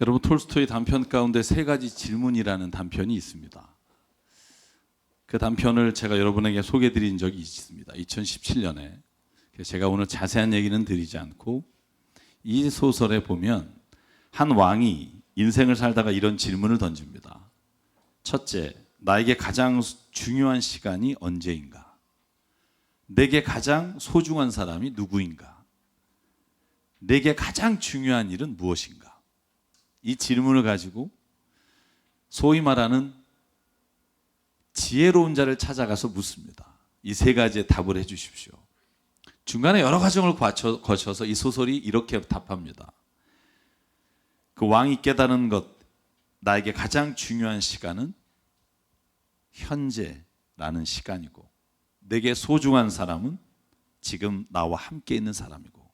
여러분, 톨스토이 단편 가운데 세 가지 질문이라는 단편이 있습니다. 그 단편을 제가 여러분에게 소개해드린 적이 있습니다. 2017년에. 제가 오늘 자세한 얘기는 드리지 않고, 이 소설에 보면 한 왕이 인생을 살다가 이런 질문을 던집니다. 첫째, 나에게 가장 중요한 시간이 언제인가? 내게 가장 소중한 사람이 누구인가? 내게 가장 중요한 일은 무엇인가? 이 질문을 가지고 소위 말하는 지혜로운 자를 찾아가서 묻습니다. 이 세 가지의 답을 해 주십시오. 중간에 여러 과정을 거쳐서 이 소설이 이렇게 답합니다. 그 왕이 깨달은 것, 나에게 가장 중요한 시간은 현재라는 시간이고, 내게 소중한 사람은 지금 나와 함께 있는 사람이고,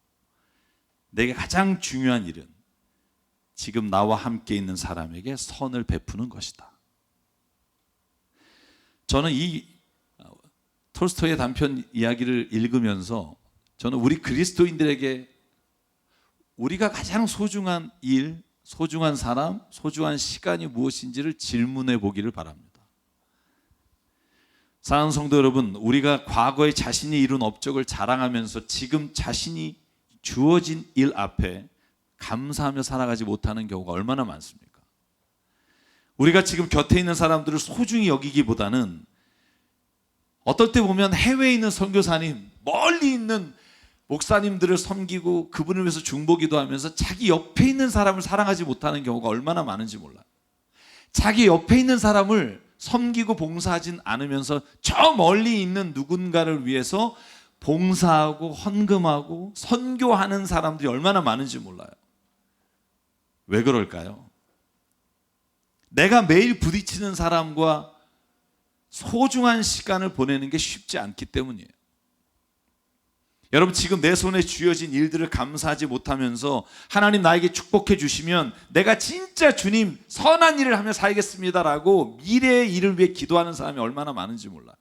내게 가장 중요한 일은 지금 나와 함께 있는 사람에게 선을 베푸는 것이다. 저는 이 톨스토이의 단편 이야기를 읽으면서 저는 우리 그리스도인들에게 우리가 가장 소중한 일, 소중한 사람, 소중한 시간이 무엇인지를 질문해 보기를 바랍니다. 사랑하는 성도 여러분, 우리가 과거에 자신이 이룬 업적을 자랑하면서 지금 자신이 주어진 일 앞에 감사하며 살아가지 못하는 경우가 얼마나 많습니까? 우리가 지금 곁에 있는 사람들을 소중히 여기기보다는 어떨 때 보면 해외에 있는 선교사님, 멀리 있는 목사님들을 섬기고 그분을 위해서 중보기도 하면서 자기 옆에 있는 사람을 사랑하지 못하는 경우가 얼마나 많은지 몰라요. 자기 옆에 있는 사람을 섬기고 봉사하진 않으면서 저 멀리 있는 누군가를 위해서 봉사하고 헌금하고 선교하는 사람들이 얼마나 많은지 몰라요. 왜 그럴까요? 내가 매일 부딪히는 사람과 소중한 시간을 보내는 게 쉽지 않기 때문이에요. 여러분, 지금 내 손에 쥐어진 일들을 감사하지 못하면서 하나님 나에게 축복해 주시면 내가 진짜 주님 선한 일을 하며 살겠습니다라고 미래의 일을 위해 기도하는 사람이 얼마나 많은지 몰라요.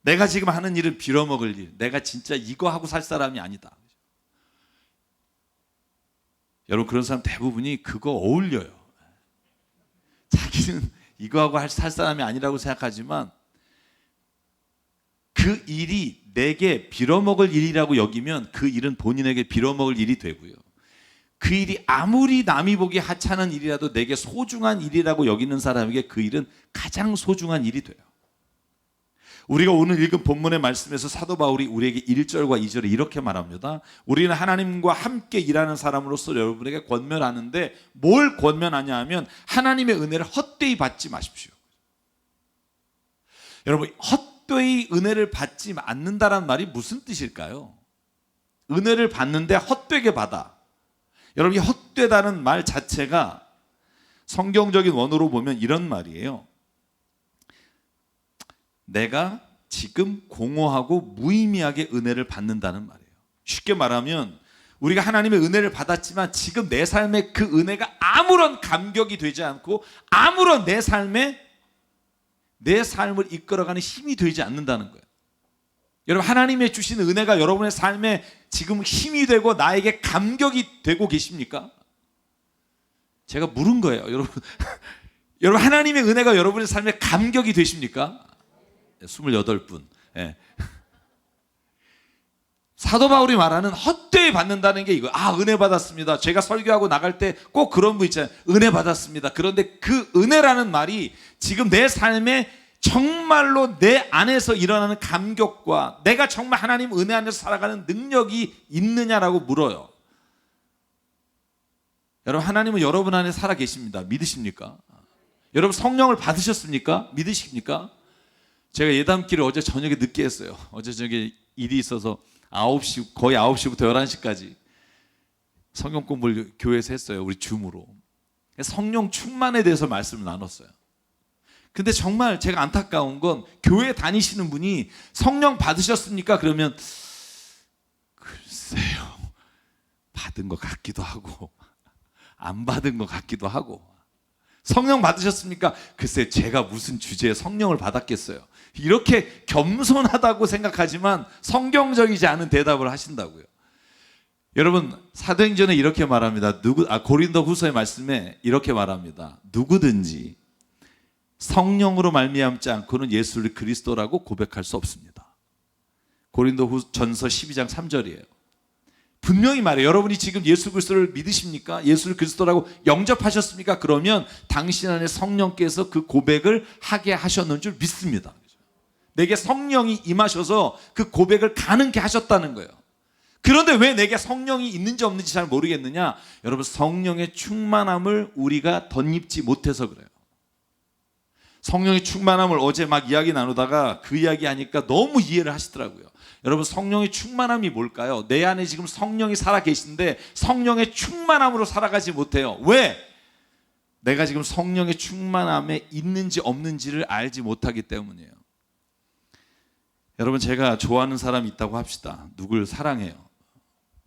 내가 지금 하는 일은 빌어먹을 일, 내가 진짜 이거 하고 살 사람이 아니다. 여러분, 그런 사람 대부분이 그거 어울려요. 자기는 이거 하고 살 사람이 아니라고 생각하지만 그 일이 내게 빌어먹을 일이라고 여기면 그 일은 본인에게 빌어먹을 일이 되고요. 그 일이 아무리 남이 보기 하찮은 일이라도 내게 소중한 일이라고 여기는 사람에게 그 일은 가장 소중한 일이 돼요. 우리가 오늘 읽은 본문의 말씀에서 사도 바울이 우리에게 1절과 2절에 이렇게 말합니다. 우리는 하나님과 함께 일하는 사람으로서 여러분에게 권면하는데, 뭘 권면하냐 하면 하나님의 은혜를 헛되이 받지 마십시오. 여러분, 헛되이 은혜를 받지 않는다는 말이 무슨 뜻일까요? 은혜를 받는데 헛되게 받아. 여러분, 이 헛되다는 말 자체가 성경적인 원어로 보면 이런 말이에요. 내가 지금 공허하고 무의미하게 은혜를 받는다는 말이에요. 쉽게 말하면 우리가 하나님의 은혜를 받았지만 지금 내 삶에 그 은혜가 아무런 감격이 되지 않고 아무런 내 삶을 이끌어가는 힘이 되지 않는다는 거예요. 여러분, 하나님의 주신 은혜가 여러분의 삶에 지금 힘이 되고 나에게 감격이 되고 계십니까? 제가 물은 거예요. 여러분, 하나님의 은혜가 여러분의 삶에 감격이 되십니까? 28분. 예. 사도 바울이 말하는 헛되이 받는다는 게 이거. 은혜 받았습니다. 제가 설교하고 나갈 때 꼭 그런 분 있잖아요. 은혜 받았습니다. 그런데 그 은혜라는 말이 지금 내 삶에 정말로 내 안에서 일어나는 감격과 내가 정말 하나님 은혜 안에서 살아가는 능력이 있느냐라고 물어요. 여러분, 하나님은 여러분 안에 살아 계십니다. 믿으십니까? 여러분, 성령을 받으셨습니까? 믿으십니까? 제가 예담기를 어제 저녁에 늦게 했어요. 어제 저녁에 일이 있어서 거의 9시부터 11시까지 성경 공부를 교회에서 했어요. 우리 줌으로. 성령 충만에 대해서 말씀을 나눴어요. 근데 정말 제가 안타까운 건 교회 다니시는 분이 성령 받으셨습니까? 그러면 글쎄요, 받은 것 같기도 하고 안 받은 것 같기도 하고. 성령 받으셨습니까? 글쎄, 제가 무슨 주제에 성령을 받았겠어요. 이렇게 겸손하다고 생각하지만 성경적이지 않은 대답을 하신다고요. 여러분 사도행전에 이렇게 말합니다. 고린도후서의 말씀에 이렇게 말합니다. 누구든지 성령으로 말미암지 않고는 예수를 그리스도라고 고백할 수 없습니다. 고린도전서 12장 3절이에요. 분명히 말해요. 여러분이 지금 예수 그리스도를 믿으십니까? 예수를 그리스도라고 영접하셨습니까? 그러면 당신 안에 성령께서 그 고백을 하게 하셨는 줄 믿습니다. 내게 성령이 임하셔서 그 고백을 가능케 하셨다는 거예요. 그런데 왜 내게 성령이 있는지 없는지 잘 모르겠느냐? 여러분 성령의 충만함을 우리가 덧입지 못해서 그래요. 성령의 충만함을 어제 막 이야기 나누다가 그 이야기 하니까 너무 이해를 하시더라고요. 여러분 성령의 충만함이 뭘까요? 내 안에 지금 성령이 살아 계신데 성령의 충만함으로 살아가지 못해요. 왜? 내가 지금 성령의 충만함에 있는지 없는지를 알지 못하기 때문이에요. 여러분 제가 좋아하는 사람이 있다고 합시다. 누굴 사랑해요.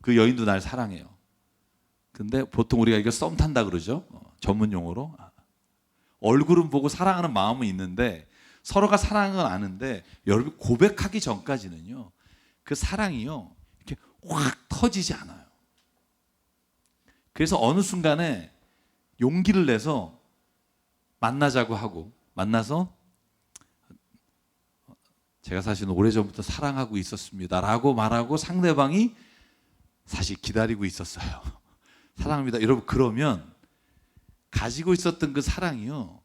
그 여인도 날 사랑해요. 근데 보통 우리가 이거 썸 탄다 그러죠. 전문 용어로. 얼굴은 보고 사랑하는 마음은 있는데 서로가 사랑은 아는데 여러분 고백하기 전까지는요. 그 사랑이요. 이렇게 확 터지지 않아요. 그래서 어느 순간에 용기를 내서 만나자고 하고 만나서 제가 사실 오래전부터 사랑하고 있었습니다 라고 말하고 상대방이 사실 기다리고 있었어요. 사랑합니다. 여러분 그러면 가지고 있었던 그 사랑이요.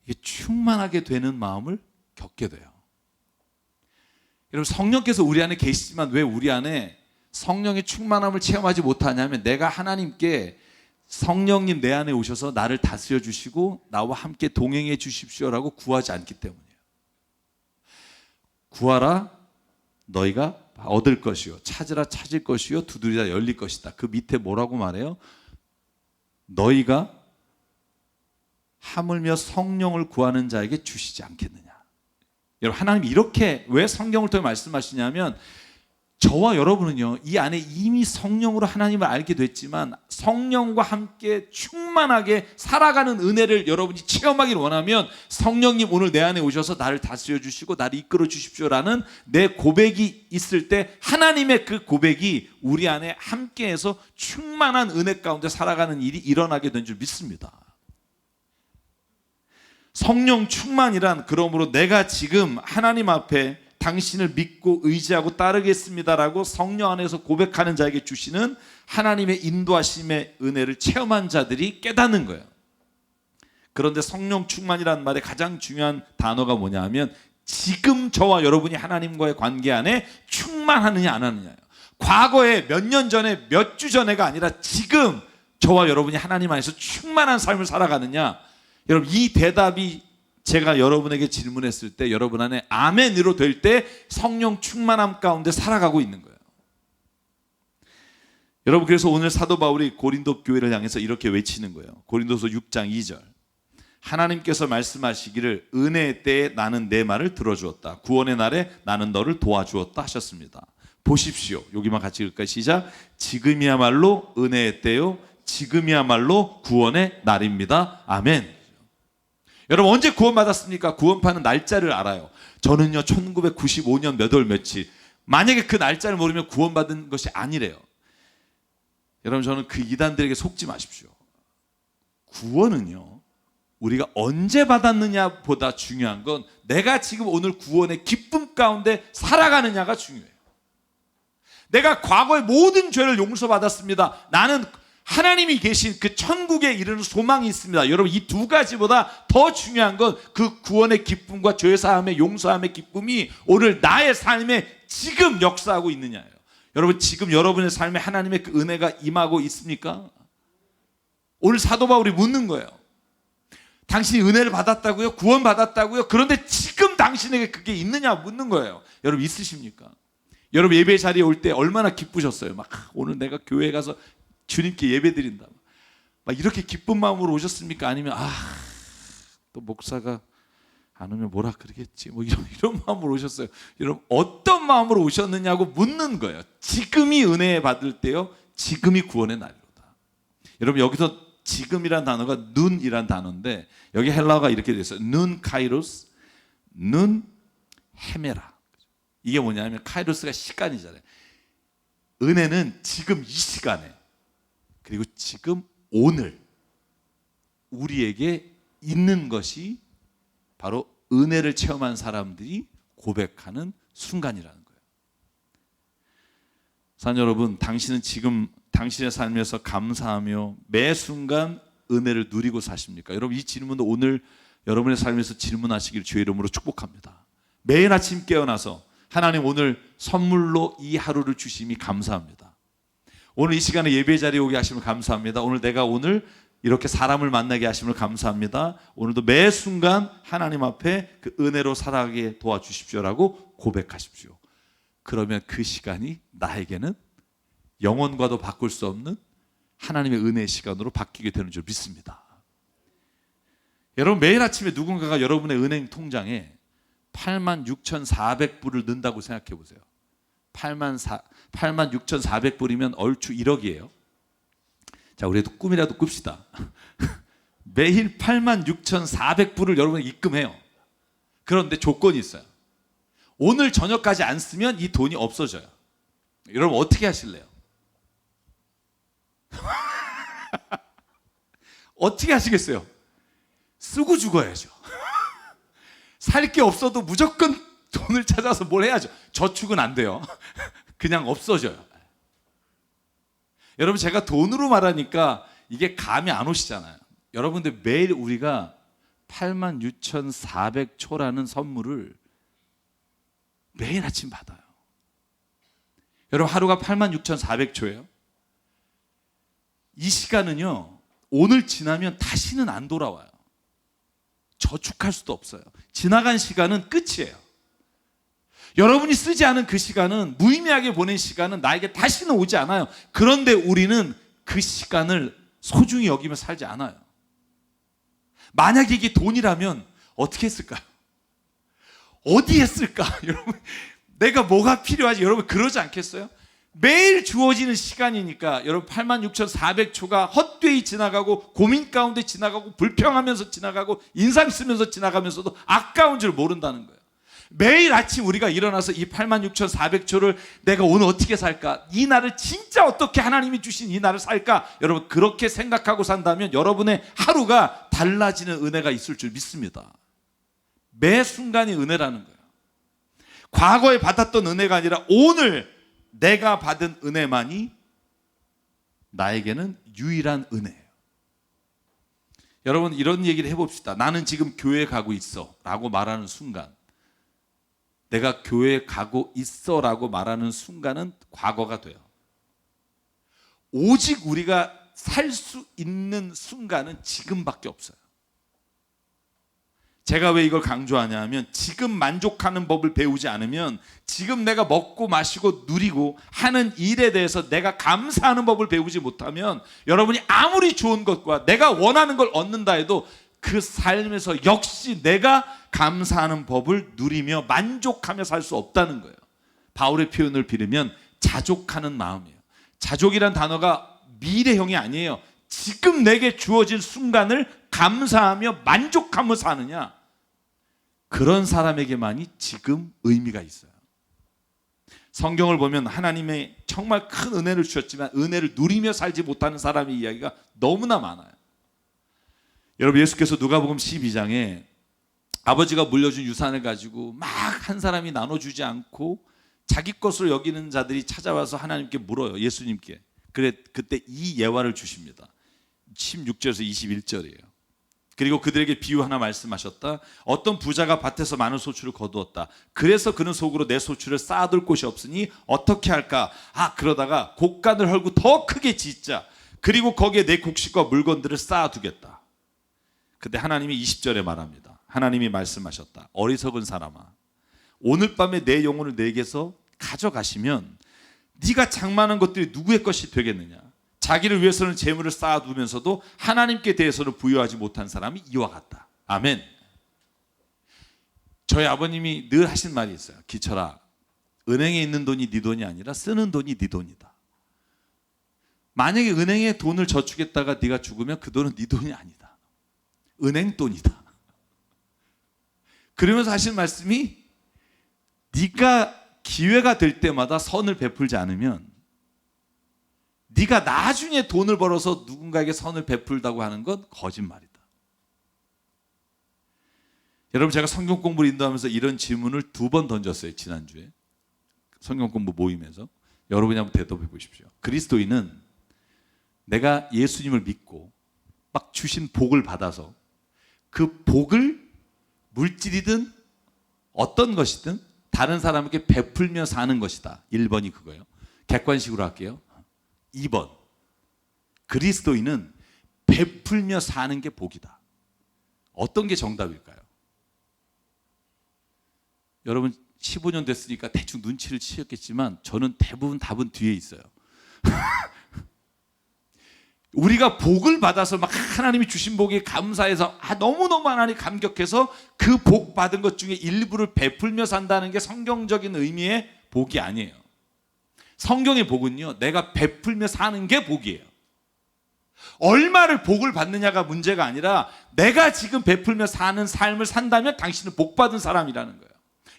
이게 충만하게 되는 마음을 겪게 돼요. 여러분 성령께서 우리 안에 계시지만 왜 우리 안에 성령의 충만함을 체험하지 못하냐면 내가 하나님께 성령님 내 안에 오셔서 나를 다스려 주시고 나와 함께 동행해 주십시오라고 구하지 않기 때문이에요. 구하라 너희가 얻을 것이요 찾으라 찾을 것이요 두드리라 열릴 것이다. 그 밑에 뭐라고 말해요? 너희가 하물며 성령을 구하는 자에게 주시지 않겠느냐. 여러분 하나님이 이렇게 왜 성경을 통해 말씀하시냐면 저와 여러분은요 이 안에 이미 성령으로 하나님을 알게 됐지만 성령과 함께 충만하게 살아가는 은혜를 여러분이 체험하기를 원하면 성령님 오늘 내 안에 오셔서 나를 다스려 주시고 나를 이끌어 주십시오라는 내 고백이 있을 때 하나님의 그 고백이 우리 안에 함께해서 충만한 은혜 가운데 살아가는 일이 일어나게 된 줄 믿습니다. 성령 충만이란 그러므로 내가 지금 하나님 앞에 당신을 믿고 의지하고 따르겠습니다라고 성령 안에서 고백하는 자에게 주시는 하나님의 인도하심의 은혜를 체험한 자들이 깨닫는 거예요. 그런데 성령 충만이라는 말의 가장 중요한 단어가 뭐냐 하면 지금 저와 여러분이 하나님과의 관계 안에 충만하느냐 안 하느냐예요. 과거에 몇 년 전에 몇 주 전에가 아니라 지금 저와 여러분이 하나님 안에서 충만한 삶을 살아가느냐. 여러분 이 대답이 제가 여러분에게 질문했을 때 여러분 안에 아멘으로 될 때 성령 충만함 가운데 살아가고 있는 거예요. 여러분 그래서 오늘 사도 바울이 고린도 교회를 향해서 이렇게 외치는 거예요. 고린도서 6장 2절 하나님께서 말씀하시기를 은혜의 때에 나는 내 말을 들어주었다. 구원의 날에 나는 너를 도와주었다 하셨습니다. 보십시오. 여기만 같이 읽을까요? 시작. 지금이야말로 은혜의 때요 지금이야말로 구원의 날입니다. 아멘. 여러분 언제 구원받았습니까? 구원받는 날짜를 알아요. 저는요 1995년 몇 월 며칠. 만약에 그 날짜를 모르면 구원받은 것이 아니래요. 여러분 저는 그 이단들에게 속지 마십시오. 구원은요 우리가 언제 받았느냐 보다 중요한 건 내가 지금 오늘 구원의 기쁨 가운데 살아가느냐가 중요해요. 내가 과거의 모든 죄를 용서받았습니다. 나는 하나님이 계신 그 천국에 이르는 소망이 있습니다. 여러분 이 두 가지보다 더 중요한 건 그 구원의 기쁨과 죄사함의 용서함의 기쁨이 오늘 나의 삶에 지금 역사하고 있느냐예요. 여러분 지금 여러분의 삶에 하나님의 그 은혜가 임하고 있습니까? 오늘 사도 바울이 묻는 거예요. 당신이 은혜를 받았다고요? 구원 받았다고요? 그런데 지금 당신에게 그게 있느냐 묻는 거예요. 여러분 있으십니까? 여러분 예배 자리에 올 때 얼마나 기쁘셨어요? 막 오늘 내가 교회에 가서 주님께 예배 드린다. 막 이렇게 기쁜 마음으로 오셨습니까? 아니면 또 목사가 안 오면 뭐라 그러겠지. 뭐 이런 마음으로 오셨어요. 여러분 어떤 마음으로 오셨느냐고 묻는 거예요. 지금이 은혜 받을 때요. 지금이 구원의 날이로다. 여러분 여기서 지금이란 단어가 눈이란 단어인데 여기 헬라어가 이렇게 돼 있어요. 눈 카이로스, 눈 헤메라. 이게 뭐냐면 카이로스가 시간이잖아요. 은혜는 지금 이 시간에, 그리고 지금 오늘 우리에게 있는 것이 바로 은혜를 체험한 사람들이 고백하는 순간이라는 거예요. 사랑 여러분, 당신은 지금 당신의 삶에서 감사하며 매 순간 은혜를 누리고 사십니까? 여러분, 이 질문도 오늘 여러분의 삶에서 질문하시길 주의 이름으로 축복합니다. 매일 아침 깨어나서 하나님, 오늘 선물로 이 하루를 주심이 감사합니다. 오늘 이 시간에 예배 자리에 오게 하심을 감사합니다. 오늘 내가 오늘 이렇게 사람을 만나게 하심을 감사합니다. 오늘도 매 순간 하나님 앞에 그 은혜로 살아가게 도와주십시오라고 고백하십시오. 그러면 그 시간이 나에게는 영원과도 바꿀 수 없는 하나님의 은혜의 시간으로 바뀌게 되는 줄 믿습니다. 여러분, 매일 아침에 누군가가 여러분의 은행 통장에 86,400불을 넣는다고 생각해 보세요. 86,400불이면 얼추 1억이에요. 자, 우리도 꿈이라도 꿉시다. 매일 86,400불을 여러분이 입금해요. 그런데 조건이 있어요. 오늘 저녁까지 안 쓰면 이 돈이 없어져요. 여러분, 어떻게 하실래요? 어떻게 하시겠어요? 쓰고 죽어야죠. 살 게 없어도 무조건 돈을 찾아서 뭘 해야죠. 저축은 안 돼요. 그냥 없어져요. 여러분, 제가 돈으로 말하니까 이게 감이 안 오시잖아요. 여러분들, 매일 우리가 86,400초라는 선물을 매일 아침 받아요. 여러분, 하루가 86,400초예요. 이 시간은요, 오늘 지나면 다시는 안 돌아와요. 저축할 수도 없어요. 지나간 시간은 끝이에요. 여러분이 쓰지 않은 그 시간은, 무의미하게 보낸 시간은 나에게 다시는 오지 않아요. 그런데 우리는 그 시간을 소중히 여기며 살지 않아요. 만약에 이게 돈이라면 어떻게 했을까요? 어디에 쓸까? 여러분, 내가 뭐가 필요하지? 여러분, 그러지 않겠어요? 매일 주어지는 시간이니까 여러분, 86,400초가 헛되이 지나가고, 고민 가운데 지나가고, 불평하면서 지나가고, 인상 쓰면서 지나가면서도 아까운 줄 모른다는 거예요. 매일 아침 우리가 일어나서 이 86,400초를 내가 오늘 어떻게 살까? 이 날을 진짜 어떻게 하나님이 주신 이 날을 살까? 여러분, 그렇게 생각하고 산다면 여러분의 하루가 달라지는 은혜가 있을 줄 믿습니다. 매 순간이 은혜라는 거예요. 과거에 받았던 은혜가 아니라 오늘 내가 받은 은혜만이 나에게는 유일한 은혜예요. 여러분, 이런 얘기를 해봅시다. 나는 지금 교회에 가고 있어 라고 말하는 순간, 내가 교회에 가고 있어 라고 말하는 순간은 과거가 돼요. 오직 우리가 살 수 있는 순간은 지금밖에 없어요. 제가 왜 이걸 강조하냐 하면, 지금 만족하는 법을 배우지 않으면, 지금 내가 먹고 마시고 누리고 하는 일에 대해서 내가 감사하는 법을 배우지 못하면, 여러분이 아무리 좋은 것과 내가 원하는 걸 얻는다 해도 그 삶에서 역시 내가 감사하는 법을 누리며 만족하며 살 수 없다는 거예요. 바울의 표현을 빌으면 자족하는 마음이에요. 자족이란 단어가 미래형이 아니에요. 지금 내게 주어진 순간을 감사하며 만족하며 사느냐, 그런 사람에게만이 지금 의미가 있어요. 성경을 보면 하나님의 정말 큰 은혜를 주셨지만 은혜를 누리며 살지 못하는 사람의 이야기가 너무나 많아요. 여러분, 예수께서 누가복음 12장에 아버지가 물려준 유산을 가지고 막 한 사람이 나눠주지 않고 자기 것으로 여기는 자들이 찾아와서 하나님께 물어요. 예수님께. 그때 이 예화를 주십니다. 16절에서 21절이에요. 그리고 그들에게 비유 하나 말씀하셨다. 어떤 부자가 밭에서 많은 소출을 거두었다. 그래서 그는 속으로 내 소출을 쌓아둘 곳이 없으니 어떻게 할까? 그러다가 곡간을 헐고 더 크게 짓자. 그리고 거기에 내 곡식과 물건들을 쌓아두겠다. 근데 하나님이 20절에 말합니다. 하나님이 말씀하셨다. 어리석은 사람아, 오늘 밤에 내 영혼을 내게서 가져가시면 네가 장만한 것들이 누구의 것이 되겠느냐? 자기를 위해서는 재물을 쌓아두면서도 하나님께 대해서는 부여하지 못한 사람이 이와 같다. 아멘. 저희 아버님이 늘 하신 말이 있어요. 기철아, 은행에 있는 돈이 네 돈이 아니라 쓰는 돈이 네 돈이다. 만약에 은행에 돈을 저축했다가 네가 죽으면 그 돈은 네 돈이 아니다. 은행 돈이다. 그러면서 하신 말씀이, 네가 기회가 될 때마다 선을 베풀지 않으면 네가 나중에 돈을 벌어서 누군가에게 선을 베풀다고 하는 건 거짓말이다. 여러분, 제가 성경 공부를 인도하면서 이런 질문을 2번 던졌어요. 지난주에 성경 공부 모임에서. 여러분이 한번 대답해 보십시오. 그리스도인은 내가 예수님을 믿고 막 주신 복을 받아서 그 복을 물질이든 어떤 것이든 다른 사람에게 베풀며 사는 것이다. 1번이 그거예요. 객관식으로 할게요. 2번, 그리스도인은 베풀며 사는 게 복이다. 어떤 게 정답일까요? 여러분 15년 됐으니까 대충 눈치를 채셨겠지만 저는 대부분 답은 뒤에 있어요. 우리가 복을 받아서 막 하나님이 주신 복에 감사해서 너무너무 하나님 감격해서 그 복 받은 것 중에 일부를 베풀며 산다는 게 성경적인 의미의 복이 아니에요. 성경의 복은요, 내가 베풀며 사는 게 복이에요. 얼마를 복을 받느냐가 문제가 아니라 내가 지금 베풀며 사는 삶을 산다면 당신은 복 받은 사람이라는 거예요.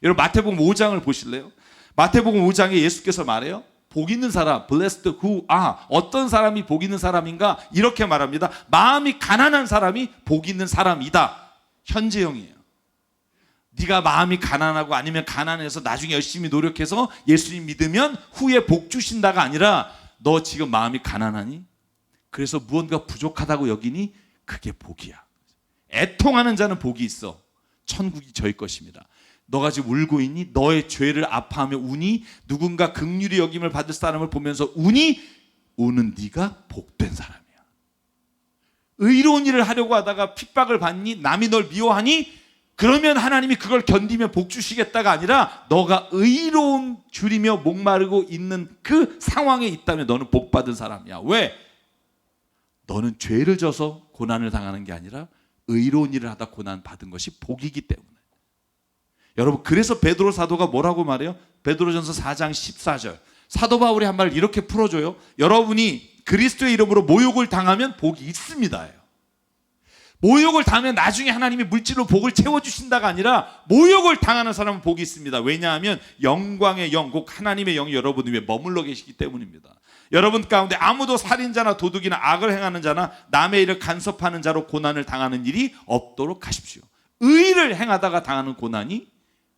여러분 마태복음 5장을 보실래요? 마태복음 5장에 예수께서 말해요. 복 있는 사람, blessed who are, 어떤 사람이 복 있는 사람인가? 이렇게 말합니다. 마음이 가난한 사람이 복 있는 사람이다. 현재형이에요. 네가 마음이 가난하고 아니면 가난해서 나중에 열심히 노력해서 예수님 믿으면 후에 복 주신다가 아니라 너 지금 마음이 가난하니? 그래서 무언가 부족하다고 여기니? 그게 복이야. 애통하는 자는 복이 있어. 천국이 저희 것입니다. 너가 지금 울고 있니? 너의 죄를 아파하며 우니? 누군가 긍휼히 여김을 받을 사람을 보면서 우니? 우는 네가 복된 사람이야. 의로운 일을 하려고 하다가 핍박을 받니? 남이 널 미워하니? 그러면 하나님이 그걸 견디며 복 주시겠다가 아니라 너가 의로운 줄이며 목마르고 있는 그 상황에 있다면 너는 복 받은 사람이야. 왜? 너는 죄를 져서 고난을 당하는 게 아니라 의로운 일을 하다 고난 받은 것이 복이기 때문에. 여러분, 그래서 베드로 사도가 뭐라고 말해요? 베드로전서 4장 14절. 사도 바울이 한 말을 이렇게 풀어줘요. 여러분이 그리스도의 이름으로 모욕을 당하면 복이 있습니다예요. 모욕을 당하면 나중에 하나님이 물질로 복을 채워주신다가 아니라 모욕을 당하는 사람은 복이 있습니다. 왜냐하면 영광의 영, 곧 하나님의 영이 여러분 위에 머물러 계시기 때문입니다. 여러분 가운데 아무도 살인자나 도둑이나 악을 행하는 자나 남의 일을 간섭하는 자로 고난을 당하는 일이 없도록 하십시오. 의를 행하다가 당하는 고난이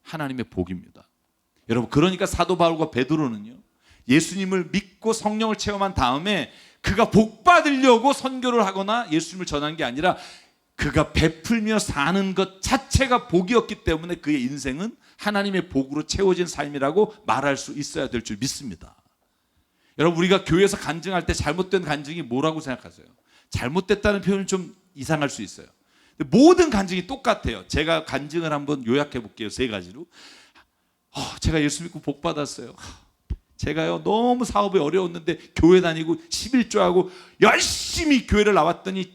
하나님의 복입니다. 여러분, 그러니까 사도 바울과 베드로는요, 예수님을 믿고 성령을 체험한 다음에 그가 복 받으려고 선교를 하거나 예수님을 전한 게 아니라 그가 베풀며 사는 것 자체가 복이었기 때문에 그의 인생은 하나님의 복으로 채워진 삶이라고 말할 수 있어야 될 줄 믿습니다. 여러분, 우리가 교회에서 간증할 때 잘못된 간증이 뭐라고 생각하세요? 잘못됐다는 표현은 좀 이상할 수 있어요. 모든 간증이 똑같아요. 제가 간증을 한번 요약해 볼게요. 3가지로. 제가 예수 믿고 복 받았어요. 제가요 너무 사업이 어려웠는데 교회 다니고 11조하고 열심히 교회를 나왔더니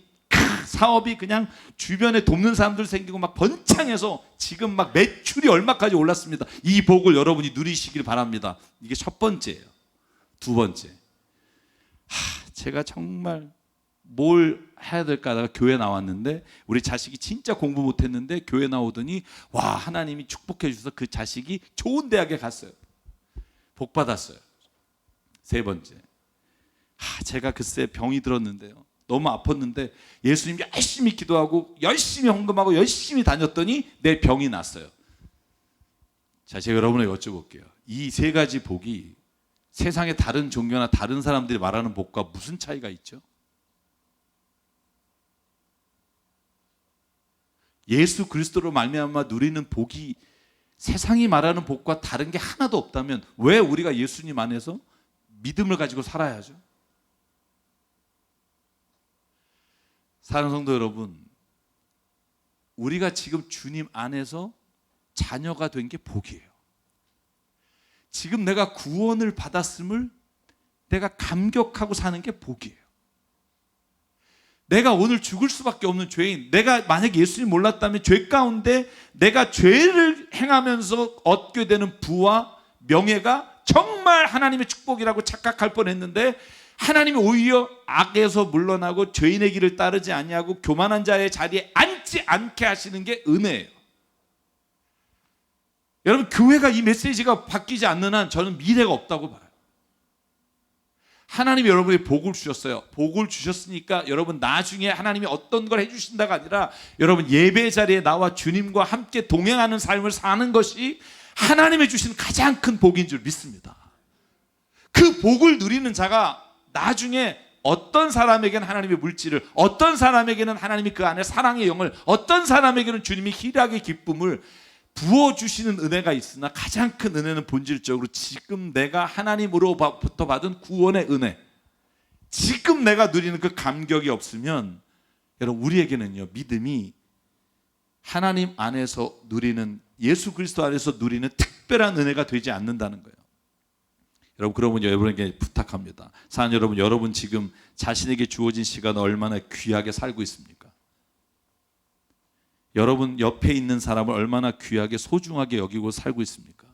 사업이 그냥 주변에 돕는 사람들 생기고 막 번창해서 지금 막 매출이 얼마까지 올랐습니다. 이 복을 여러분이 누리시길 바랍니다. 이게 첫 번째예요. 2번째, 제가 정말 뭘 해야 될까 하다가 교회 나왔는데 우리 자식이 진짜 공부 못했는데 교회 나오더니 와, 하나님이 축복해 주셔서 그 자식이 좋은 대학에 갔어요. 복 받았어요. 3번째, 제가 글쎄 병이 들었는데요, 너무 아팠는데 예수님 열심히 기도하고 열심히 헌금하고 열심히 다녔더니 내 병이 났어요. 자, 제가 여러분에게 여쭤볼게요. 이 3가지 복이 세상의 다른 종교나 다른 사람들이 말하는 복과 무슨 차이가 있죠? 예수 그리스도로 말미암아 누리는 복이 세상이 말하는 복과 다른 게 하나도 없다면 왜 우리가 예수님 안에서 믿음을 가지고 살아야죠? 사랑하는 성도 여러분, 우리가 지금 주님 안에서 자녀가 된 게 복이에요. 지금 내가 구원을 받았음을 내가 감격하고 사는 게 복이에요. 내가 오늘 죽을 수밖에 없는 죄인, 내가 만약에 예수님 몰랐다면 죄 가운데 내가 죄를 행하면서 얻게 되는 부와 명예가 정말 하나님의 축복이라고 착각할 뻔했는데 하나님이 오히려 악에서 물러나고 죄인의 길을 따르지 아니하고 교만한 자의 자리에 앉지 않게 하시는 게 은혜예요. 여러분, 교회가 이 메시지가 바뀌지 않는 한 저는 미래가 없다고 봐요. 하나님이 여러분에게 복을 주셨어요. 복을 주셨으니까 여러분 나중에 하나님이 어떤 걸 해주신다가 아니라 여러분 예배 자리에 나와 주님과 함께 동행하는 삶을 사는 것이 하나님이 주신 가장 큰 복인 줄 믿습니다. 그 복을 누리는 자가 나중에 어떤 사람에게는 하나님의 물질을, 어떤 사람에게는 하나님이 그 안에 사랑의 영을, 어떤 사람에게는 주님이 희락의 기쁨을 부어주시는 은혜가 있으나 가장 큰 은혜는 본질적으로 지금 내가 하나님으로부터 받은 구원의 은혜, 지금 내가 누리는 그 감격이 없으면 여러분 우리에게는요 믿음이 하나님 안에서 누리는, 예수 그리스도 안에서 누리는 특별한 은혜가 되지 않는다는 거예요. 여러분 그러면 여러분에게 부탁합니다. 사랑하는 여러분, 여러분 지금 자신에게 주어진 시간을 얼마나 귀하게 살고 있습니까? 여러분 옆에 있는 사람을 얼마나 귀하게 소중하게 여기고 살고 있습니까?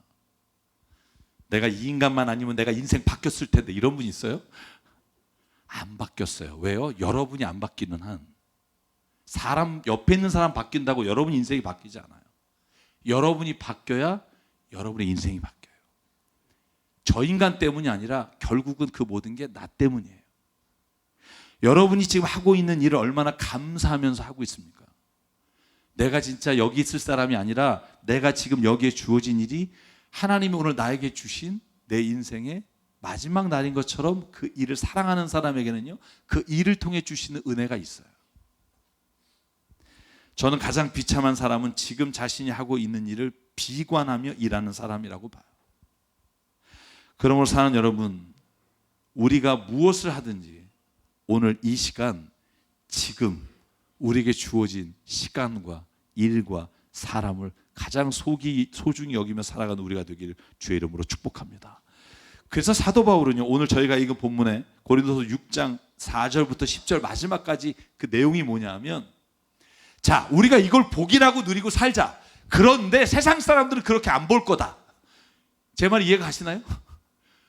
내가 이 인간만 아니면 내가 인생 바뀌었을 텐데 이런 분 있어요? 안 바뀌었어요. 왜요? 여러분이 안 바뀌는 한 사람 옆에 있는 사람 바뀐다고 여러분 인생이 바뀌지 않아요. 여러분이 바뀌어야 여러분의 인생이 바뀌어요. 저 인간 때문이 아니라 결국은 그 모든 게 나 때문이에요. 여러분이 지금 하고 있는 일을 얼마나 감사하면서 하고 있습니까? 내가 진짜 여기 있을 사람이 아니라 내가 지금 여기에 주어진 일이 하나님이 오늘 나에게 주신 내 인생의 마지막 날인 것처럼 그 일을 사랑하는 사람에게는요 그 일을 통해 주시는 은혜가 있어요. 저는 가장 비참한 사람은 지금 자신이 하고 있는 일을 비관하며 일하는 사람이라고 봐요. 그러므로 사는 여러분, 우리가 무엇을 하든지 오늘 이 시간, 지금 우리에게 주어진 시간과 일과 사람을 가장 소중히 여기며 살아가는 우리가 되기를 주의 이름으로 축복합니다. 그래서 사도 바울은요 오늘 저희가 읽은 본문에 고린도서 6장 4절부터 10절 마지막까지 그 내용이 뭐냐 하면, 자 우리가 이걸 복이라고 누리고 살자. 그런데 세상 사람들은 그렇게 안 볼 거다. 제 말 이해가 가시나요?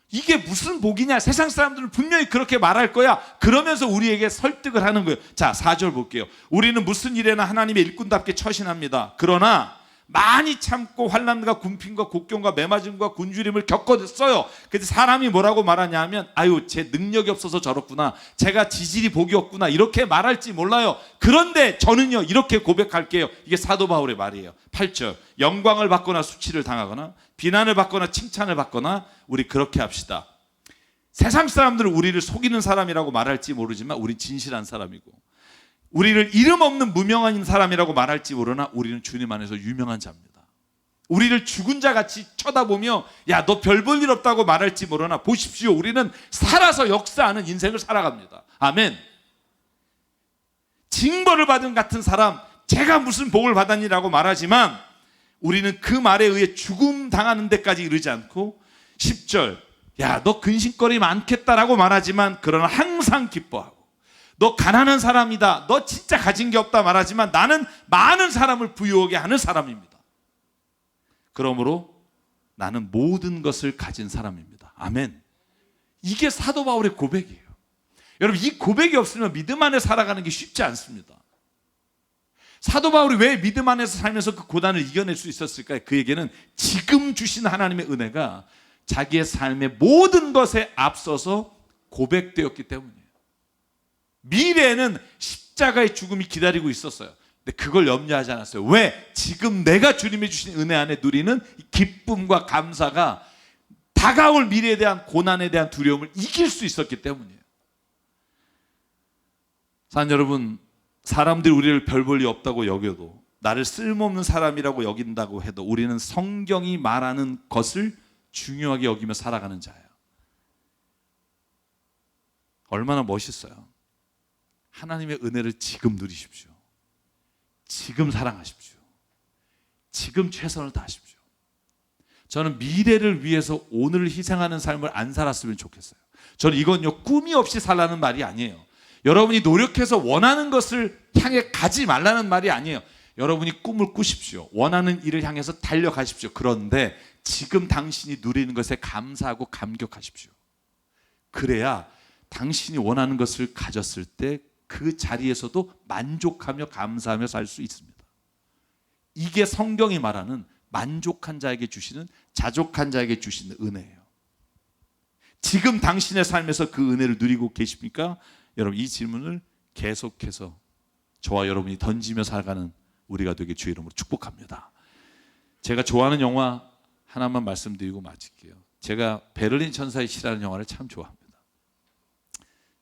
이게 무슨 복이냐, 세상 사람들은 분명히 그렇게 말할 거야. 그러면서 우리에게 설득을 하는 거예요. 자 4절 볼게요. 우리는 무슨 일에나 하나님의 일꾼답게 처신합니다. 그러나 많이 참고 환난과 궁핍과 곡경과 매맞음과 굶주림을 겪었어요. 근데 사람이 뭐라고 말하냐 하면, 아유 제 능력이 없어서 저렇구나, 제가 지질이 복이 없구나, 이렇게 말할지 몰라요. 그런데 저는요 이렇게 고백할게요. 이게 사도 바울의 말이에요. 8절, 영광을 받거나 수치를 당하거나 비난을 받거나 칭찬을 받거나 우리 그렇게 합시다. 세상 사람들은 우리를 속이는 사람이라고 말할지 모르지만 우린 진실한 사람이고, 우리를 이름 없는 무명한 사람이라고 말할지 모르나 우리는 주님 안에서 유명한 자입니다. 우리를 죽은 자 같이 쳐다보며 야 너 별 볼 일 없다고 말할지 모르나 보십시오, 우리는 살아서 역사하는 인생을 살아갑니다. 아멘. 징벌을 받은 같은 사람, 제가 무슨 복을 받았니라고 말하지만 우리는 그 말에 의해 죽음 당하는 데까지 이르지 않고, 10절, 야 너 근심거리 많겠다라고 말하지만 그러나 항상 기뻐하고, 너 가난한 사람이다, 너 진짜 가진 게 없다 말하지만 나는 많은 사람을 부유하게 하는 사람입니다. 그러므로 나는 모든 것을 가진 사람입니다. 아멘. 이게 사도 바울의 고백이에요. 여러분 이 고백이 없으면 믿음 안에 살아가는 게 쉽지 않습니다. 사도 바울이 왜 믿음 안에서 살면서 그 고난을 이겨낼 수 있었을까요? 그에게는 지금 주신 하나님의 은혜가 자기의 삶의 모든 것에 앞서서 고백되었기 때문이에요. 미래에는 십자가의 죽음이 기다리고 있었어요. 근데 그걸 염려하지 않았어요. 왜? 지금 내가 주님이 주신 은혜 안에 누리는 기쁨과 감사가 다가올 미래에 대한 고난에 대한 두려움을 이길 수 있었기 때문이에요. 사랑하는 여러분, 사람들이 우리를 별 볼 일 없다고 여겨도, 나를 쓸모없는 사람이라고 여긴다고 해도 우리는 성경이 말하는 것을 중요하게 여기며 살아가는 자예요. 얼마나 멋있어요. 하나님의 은혜를 지금 누리십시오. 지금 사랑하십시오. 지금 최선을 다하십시오. 저는 미래를 위해서 오늘을 희생하는 삶을 안 살았으면 좋겠어요. 저는 이건요 꿈이 없이 살라는 말이 아니에요. 여러분이 노력해서 원하는 것을 향해 가지 말라는 말이 아니에요. 여러분이 꿈을 꾸십시오. 원하는 일을 향해서 달려가십시오. 그런데 지금 당신이 누리는 것에 감사하고 감격하십시오. 그래야 당신이 원하는 것을 가졌을 때 그 자리에서도 만족하며 감사하며 살 수 있습니다. 이게 성경이 말하는 만족한 자에게 주시는, 자족한 자에게 주시는 은혜예요. 지금 당신의 삶에서 그 은혜를 누리고 계십니까? 여러분, 이 질문을 계속해서 저와 여러분이 던지며 살아가는 우리가 되게 주의 이름으로 축복합니다. 제가 좋아하는 영화 하나만 말씀드리고 마칠게요. 제가 베를린 천사의 시라는 영화를 참 좋아합니다.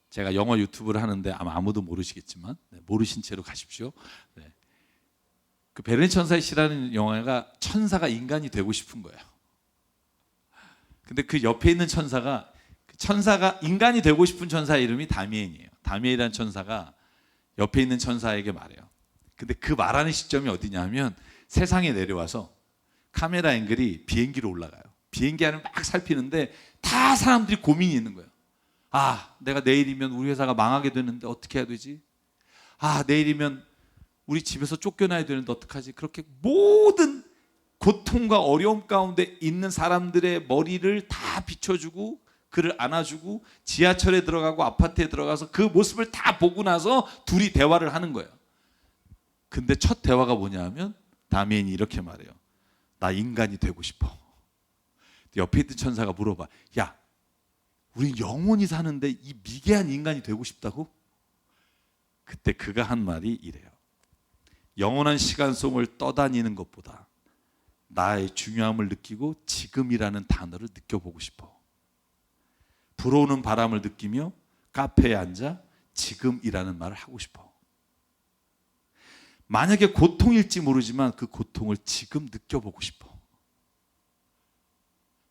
제가 영어 유튜브를 하는데 아마 아무도 모르시겠지만 모르신 채로 가십시오. 그 베를린 천사의 시라는 영화가 천사가 인간이 되고 싶은 거예요. 근데 그 옆에 있는 천사가 인간이 되고 싶은 천사의 이름이 다미엘이에요. 다미엘이라는 천사가 옆에 있는 천사에게 말해요. 근데 그 말하는 시점이 어디냐면 세상에 내려와서 카메라 앵글이 비행기로 올라가요. 비행기 안을 막 살피는데 다 사람들이 고민이 있는 거예요. 내가 내일이면 우리 회사가 망하게 되는데 어떻게 해야 되지? 내일이면 우리 집에서 쫓겨나야 되는데 어떡하지? 그렇게 모든 고통과 어려움 가운데 있는 사람들의 머리를 다 비춰주고 그를 안아주고 지하철에 들어가고 아파트에 들어가서 그 모습을 다 보고 나서 둘이 대화를 하는 거예요. 근데 첫 대화가 뭐냐 하면 다미엘이 이렇게 말해요. 나 인간이 되고 싶어. 옆에 있던 천사가 물어봐. 야, 우린 영원히 사는데 이 미개한 인간이 되고 싶다고? 그때 그가 한 말이 이래요. 영원한 시간 속을 떠다니는 것보다 나의 중요함을 느끼고 지금이라는 단어를 느껴보고 싶어. 불어오는 바람을 느끼며 카페에 앉아 지금이라는 말을 하고 싶어. 만약에 고통일지 모르지만 그 고통을 지금 느껴보고 싶어.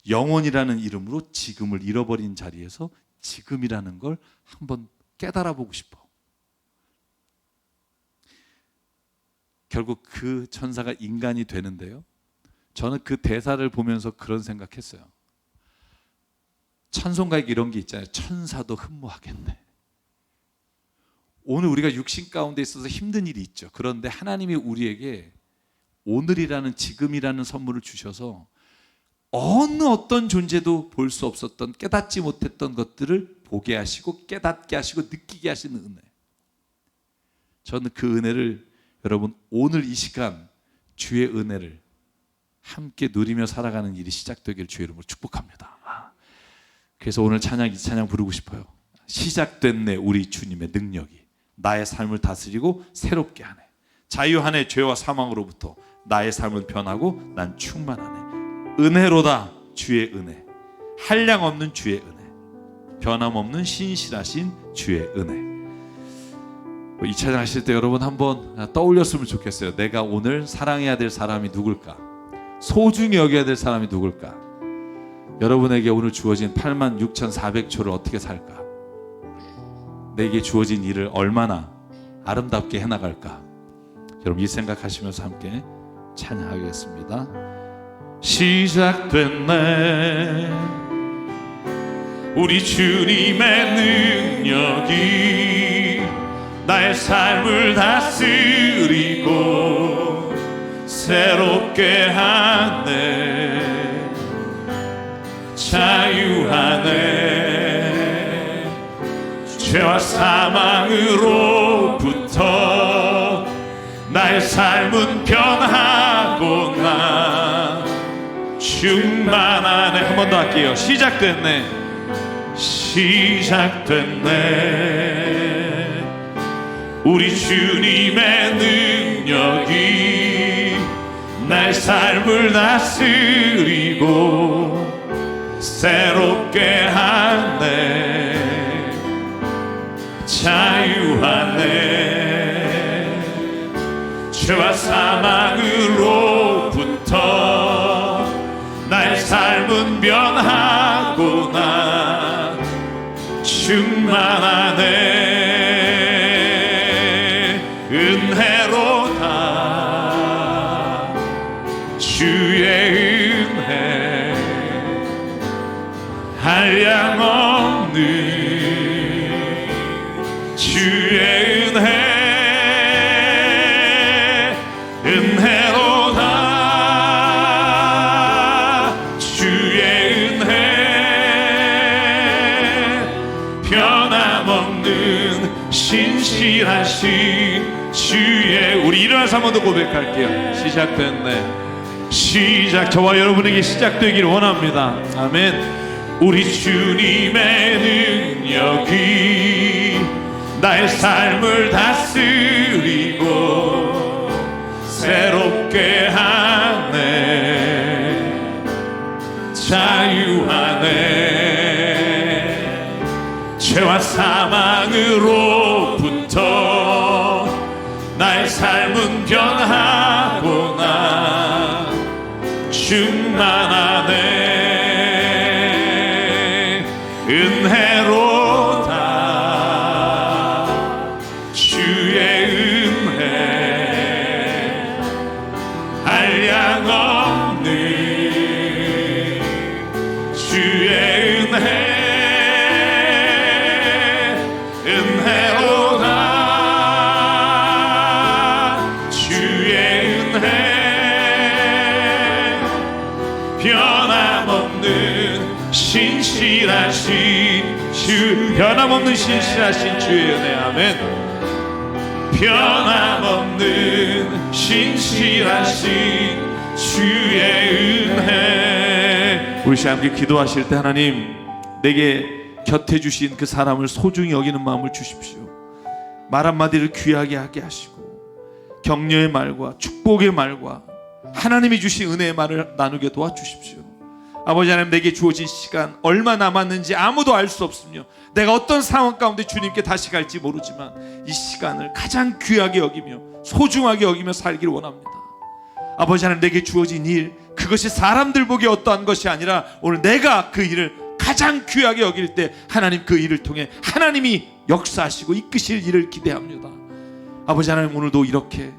영원이라는 이름으로 지금을 잃어버린 자리에서 지금이라는 걸 한번 깨달아보고 싶어. 결국 그 천사가 인간이 되는데요, 저는 그 대사를 보면서 그런 생각했어요. 찬송가에 이런 게 있잖아요. 천사도 흠모하겠네. 오늘 우리가 육신 가운데 있어서 힘든 일이 있죠. 그런데 하나님이 우리에게 오늘이라는 지금이라는 선물을 주셔서 어느 어떤 존재도 볼 수 없었던, 깨닫지 못했던 것들을 보게 하시고 깨닫게 하시고 느끼게 하시는 은혜. 저는 그 은혜를 여러분 오늘 이 시간 주의 은혜를 함께 누리며 살아가는 일이 시작되기를 주의 이름으로 축복합니다. 그래서 오늘 이 찬양 부르고 싶어요. 시작됐네 우리 주님의 능력이 나의 삶을 다스리고 새롭게 하네. 자유하네 죄와 사망으로부터 나의 삶은 변하고 난 충만하네. 은혜로다 주의 은혜, 한량없는 주의 은혜, 변함없는 신실하신 주의 은혜. 이 찬양 하실 때 여러분 한번 떠올렸으면 좋겠어요. 내가 오늘 사랑해야 될 사람이 누굴까? 소중히 여겨야 될 사람이 누굴까? 여러분에게 오늘 주어진 86,400초를 어떻게 살까? 내게 주어진 일을 얼마나 아름답게 해나갈까? 여러분 이 생각하시면서 함께 찬양하겠습니다. 시작됐네 우리 주님의 능력이 나의 삶을 다스리고 새롭게 하네. 자유하네 죄와 사망으로부터 나의 삶은 변하고 나 충만하네. 한 번 더 할게요. 시작됐네 우리 주님의 능력이 나의 삶을 다스리고 새롭게 하네. 자유하네 죄와 사망으로부터 나의 삶은 변하구나. 충만하네. 은혜로다 주의 은혜 한량없는 주의 은혜 은혜로다 주의 은혜 변함없는 신실하신 주의. 우리 일어나서 한 번 더 고백할게요. 시작됐네. 시작. 저와 여러분에게 시작되기를 원합니다. 아멘. 우리 주님의 능력이 나의 삶을 다스리고 새롭게 하네. 자유하네. 죄와 사망으로부터 나의 삶은 변하구나. 충만하네. 은혜로다. 주의 은혜 한량 없는 주의 은혜. 은혜로다. 주의 은혜 변함없는 신실하신 주, 변함없는 신실하신 주의 은혜. 아멘. 변함없는 신실하신 주의 은혜. 우리 함께 기도하실 때 하나님, 내게 곁에 주신 그 사람을 소중히 여기는 마음을 주십시오. 말 한마디를 귀하게 하게 하시고 격려의 말과 축복의 말과 하나님이 주신 은혜의 말을 나누게 도와주십시오. 아버지 하나님, 내게 주어진 시간 얼마 남았는지 아무도 알 수 없으며 내가 어떤 상황 가운데 주님께 다시 갈지 모르지만 이 시간을 가장 귀하게 여기며 소중하게 여기며 살기를 원합니다. 아버지 하나님, 내게 주어진 일, 그것이 사람들 보기에 어떠한 것이 아니라 오늘 내가 그 일을 가장 귀하게 여길 때 하나님, 그 일을 통해 하나님이 역사하시고 이끄실 일을 기대합니다. 아버지 하나님, 오늘도 이렇게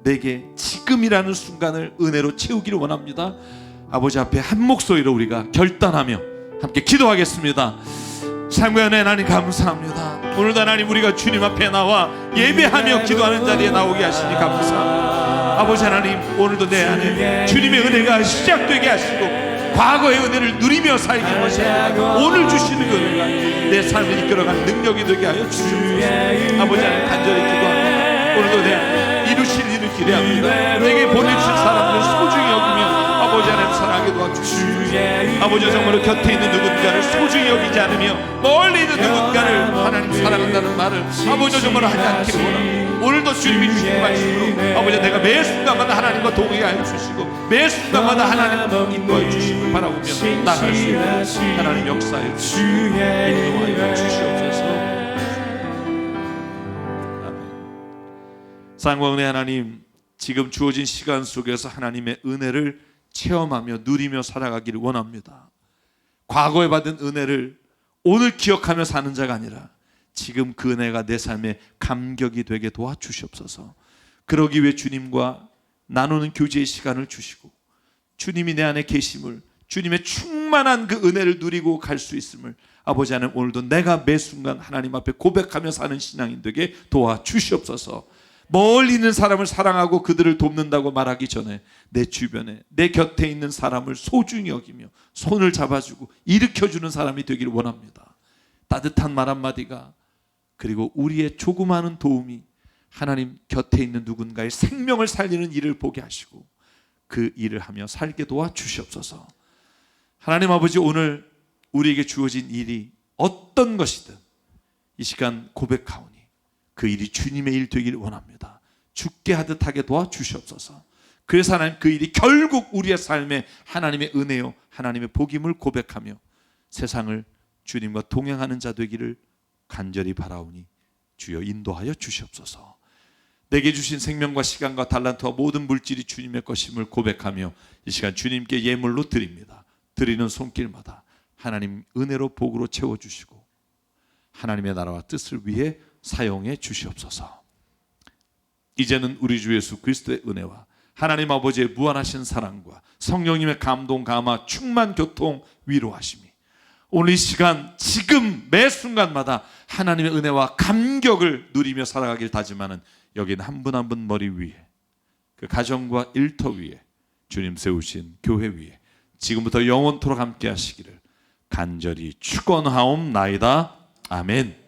내게 지금이라는 순간을 은혜로 채우기를 원합니다. 아버지 앞에 한 목소리로 우리가 결단하며 함께 기도하겠습니다. 상부연의 하나님, 감사합니다. 오늘도 하나님, 우리가 주님 앞에 나와 예배하며 기도하는 자리에 나오게 하시니 감사합니다. 아버지 하나님, 오늘도 내 안에 주님의 은혜가 시작되게 하시고 과거의 은혜를 누리며 살기 원합니다. 오늘 주시는 그 은혜가 내 삶을 이끌어가는 능력이 되게 하여 주시옵소서. 아버지 하나님, 간절히 기도합니다. 오늘도 내 안에 이루실 일을 기대합니다. 내게 보내주신 사람들을 소중히 여기며 아버지 하나님 사랑하게 도와주시옵소서. 아버지, 정말로 곁에 있는 누군가를 소중히 여기지 않으며 멀리 있는 누군가를 하나님 사랑한다는 말을 아버지 정말로 하지 않기를 원합니다. 오늘도 주님이 주신 말씀으로 아버지, 내가 매 순간마다 하나님과 동행하여 주시고 매 순간마다 하나님 인도해 주시길 바라보며 나갈 수 있는 하나님 역사에 인도하여 주시옵소서. 아멘. 사랑과 은혜 하나님, 지금 주어진 시간 속에서 하나님의 은혜를 체험하며 누리며 살아가기를 원합니다. 과거에 받은 은혜를 오늘 기억하며 사는 자가 아니라 지금 그 은혜가 내 삶의 감격이 되게 도와주시옵소서. 그러기 위해 주님과 나누는 교제의 시간을 주시고 주님이 내 안에 계심을, 주님의 충만한 그 은혜를 누리고 갈 수 있음을 아버지 하나님, 오늘도 내가 매 순간 하나님 앞에 고백하며 사는 신앙인 되게 도와주시옵소서. 멀리 있는 사람을 사랑하고 그들을 돕는다고 말하기 전에 내 주변에 내 곁에 있는 사람을 소중히 여기며 손을 잡아주고 일으켜주는 사람이 되기를 원합니다. 따뜻한 말 한마디가, 그리고 우리의 조그마한 도움이 하나님 곁에 있는 누군가의 생명을 살리는 일을 보게 하시고 그 일을 하며 살게 도와주시옵소서. 하나님 아버지, 오늘 우리에게 주어진 일이 어떤 것이든 이 시간 고백하오니 그 일이 주님의 일 되기를 원합니다. 죽게 하듯 하게 도와주시옵소서. 그래서 하나님, 그 일이 결국 우리의 삶에 하나님의 은혜요 하나님의 복임을 고백하며 세상을 주님과 동행하는 자 되기를 간절히 바라오니 주여 인도하여 주시옵소서. 내게 주신 생명과 시간과 달란트와 모든 물질이 주님의 것임을 고백하며 이 시간 주님께 예물로 드립니다. 드리는 손길마다 하나님 은혜로 복으로 채워주시고 하나님의 나라와 뜻을 위해 사용해 주시옵소서. 이제는 우리 주 예수 그리스도의 은혜와 하나님 아버지의 무한하신 사랑과 성령님의 감동, 감화, 충만 교통, 위로하심이 오늘 이 시간 지금 매 순간마다 하나님의 은혜와 감격을 누리며 살아가길 다짐하는 여기는 한 분 한 분 머리 위에, 그 가정과 일터 위에, 주님 세우신 교회 위에 지금부터 영원토록 함께 하시기를 간절히 축원하옵나이다. 아멘.